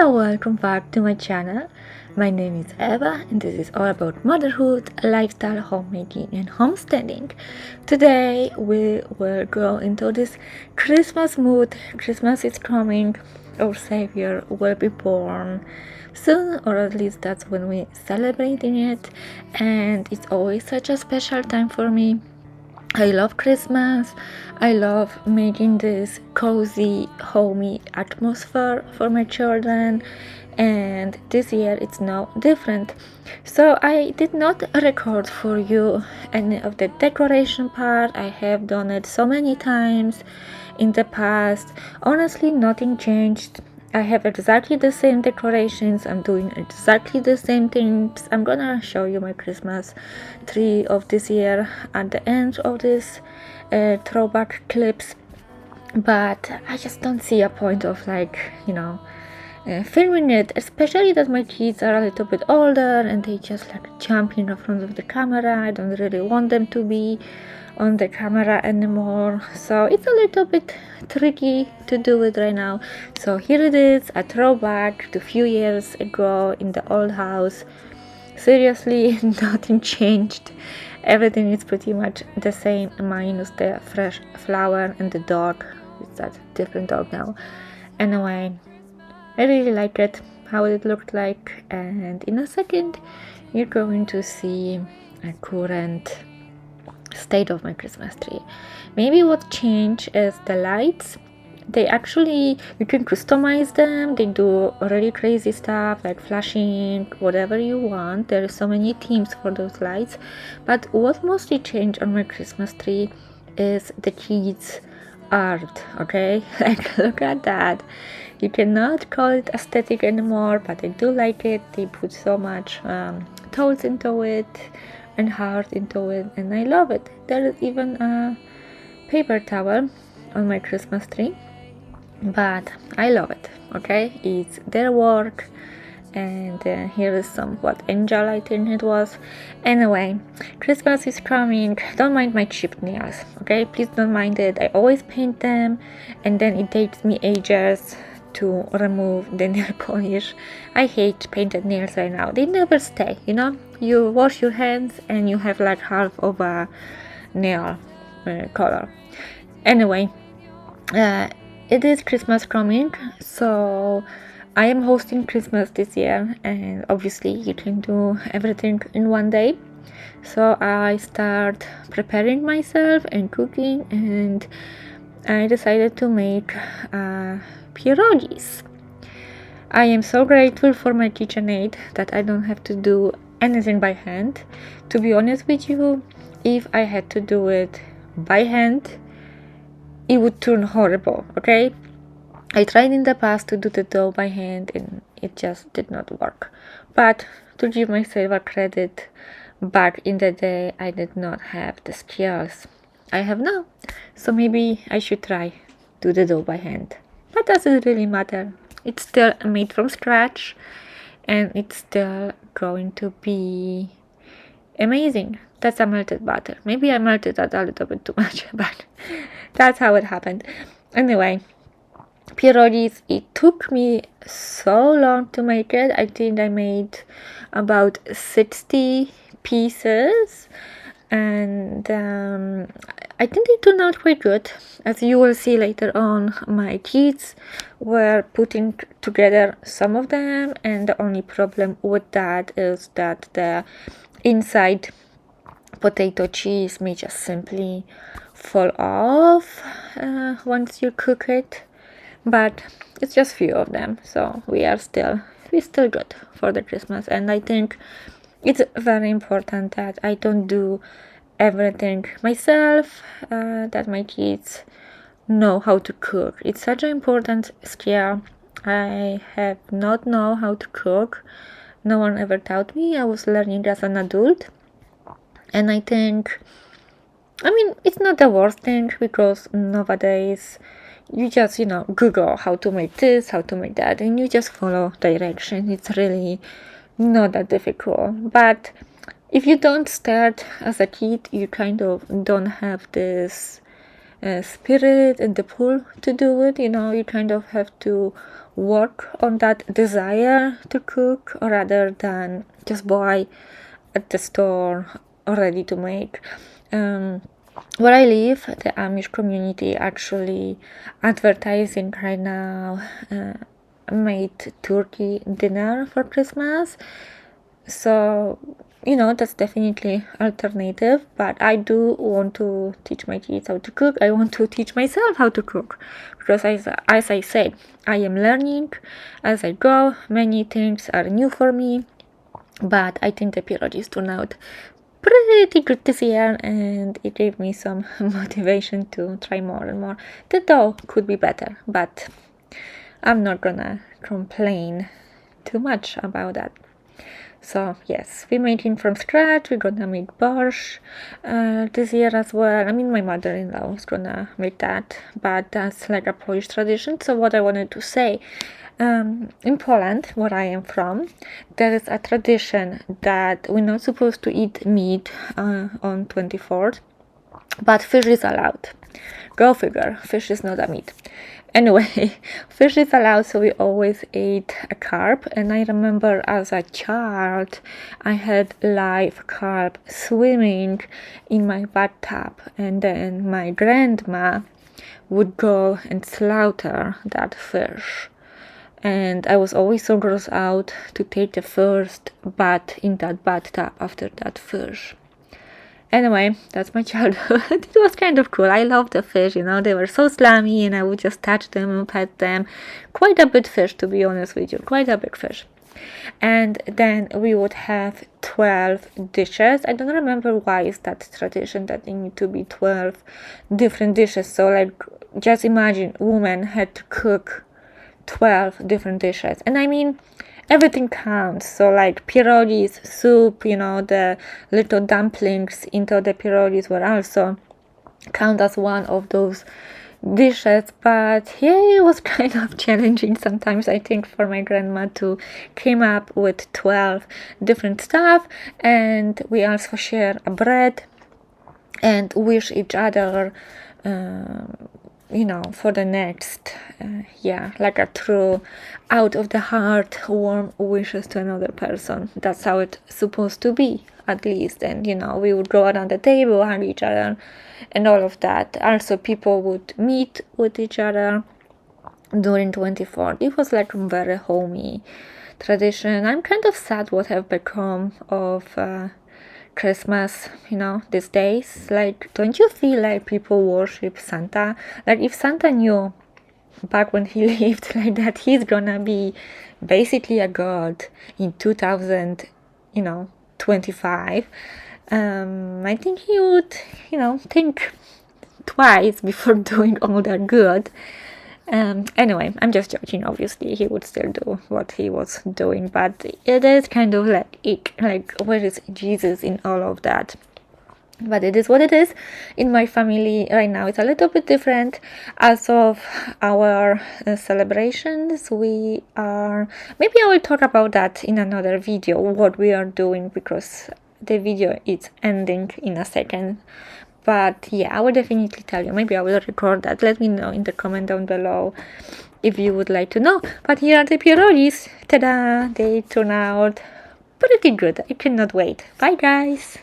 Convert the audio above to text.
Hello, welcome back to my channel. My name is Eva and this is all about motherhood, lifestyle, homemaking and homesteading. Today we will go into this Christmas mood. Christmas is coming. Our Savior will be born soon, or at least that's when we celebrating it, and it's always such a special time for me. I love Christmas. I love making this cozy, homey atmosphere for my children, and this year it's no different. So I did not record for you any of the decoration part. I have done it so many times in the past. Honestly, nothing changed. I have exactly the same decorations. I'm doing exactly the same things. I'm gonna show you my Christmas tree of this year at the end of this throwback clips. But I just don't see a point of filming it, especially that my kids are a little bit older and they just jump in front of the camera. I don't really want them to be on the camera anymore, so it's a little bit tricky to do it right now. So here it is, a throwback to a few years ago in the old house. Seriously, nothing changed. Everything is pretty much the same, minus the fresh flower and the dog. It's a different dog now. Anyway, I really like it, how it looked like, and in a second you're going to see a current state of my Christmas tree. Maybe what changed is the lights. They actually, you can customize them. They do really crazy stuff like flashing, whatever you want. There are so many themes for those lights. But what mostly changed on my Christmas tree is the kids' art, okay? Like, look at that. You cannot call it aesthetic anymore, but I do like it. They put so much thoughts into it and heart into it, and I love it. There is even a paper towel on my Christmas tree, but I love it, okay? It's their work, and here is some what angel I think it was. Anyway, Christmas is coming. Don't mind my chipped nails, okay? Please don't mind it. I always paint them and then it takes me ages to remove the nail polish. I hate painted nails right now. They never stay, you know? You wash your hands and you have like half of a nail color. Anyway, it is Christmas coming, so I am hosting Christmas this year, and obviously you can do everything in one day. So I start preparing myself and cooking, and I decided to make pierogies. I am so grateful for my KitchenAid that I don't have to do anything by hand. To be honest with you, if I had to do it by hand, it would turn horrible, okay? I tried in the past to do the dough by hand and it just did not work. But to give myself a credit, back in the day I did not have the skills I have now. So maybe I should try do the dough by hand. But doesn't really matter. It's still made from scratch and it's still going to be amazing. That's a melted butter. Maybe I melted that a little bit too much, but that's how it happened. Anyway, pierogies, it took me so long to make it. I think I made about 60 pieces, and I think they turned out quite good. As you will see later on, my kids were putting together some of them, and the only problem with that is that the inside potato cheese may just simply fall off once you cook it, but it's just few of them, so we're still good for the Christmas. And I think it's very important that I don't do everything myself, that my kids know how to cook. It's such an important skill. I have not know how to cook. No one ever taught me. I was learning as an adult, and I think, it's not the worst thing, because nowadays you just Google how to make this, how to make that, and you just follow direction. It's really not that difficult. But if you don't start as a kid, you kind of don't have this spirit and the pull to do it. You kind of have to work on that desire to cook rather than just buy at the store ready to make. Where I live, the Amish community actually advertising right now made turkey dinner for Christmas. So that's definitely alternative, but I do want to teach my kids how to cook. I want to teach myself how to cook, because as I said, I am learning as I go. Many things are new for me, but I think the pierogies turned out pretty good this year, and it gave me some motivation to try more and more. The dough could be better, but I'm not gonna complain too much about that. So yes, we made it from scratch. We're gonna make borscht this year as well. I mean, my mother-in-law is gonna make that, but that's like a Polish tradition. So what I wanted to say, in Poland, where I am from, there is a tradition that we're not supposed to eat meat on 24th, but fish is allowed. Go figure, fish is not a meat. Anyway, fish is allowed, so we always ate a carp. And I remember as a child, I had live carp swimming in my bathtub, and then my grandma would go and slaughter that fish. And I was always so grossed out to take the first bath in that bathtub after that fish. Anyway, that's my childhood. It was kind of cool. I loved the fish, they were so slimy, and I would just touch them and pet them. Quite a big fish, to be honest with you, quite a big fish. And then we would have 12 dishes. I don't remember why is that tradition that they need to be 12 different dishes. So like, just imagine, women had to cook 12 different dishes. And I mean, everything counts. So like pierogies, soup, the little dumplings into the pierogies were also count as one of those dishes. But yeah, it was kind of challenging sometimes, I think, for my grandma to come up with 12 different stuff. And we also share a bread and wish each other for the next, like a true out of the heart warm wishes to another person. That's how it's supposed to be, at least. And we would go around the table, hug each other, and all of that. Also, people would meet with each other during 24th. It was like a very homey tradition. I'm kind of sad what have become of Christmas, these days. Like, don't you feel like people worship Santa? Like, if Santa knew back when he lived like that he's gonna be basically a god in 2025, I think he would, think twice before doing all that good. Anyway, I'm just joking. Obviously, he would still do what he was doing, but it is kind of like where is Jesus in all of that? But it is what it is. In my family right now, it's a little bit different. As of our celebrations, maybe I will talk about that in another video, what we are doing, because the video is ending in a second. But yeah, I will definitely tell you. Maybe I will record that. Let me know in the comment down below if you would like to know. But here are the pierogies. Ta-da! They turn out pretty good. I cannot wait. Bye, guys!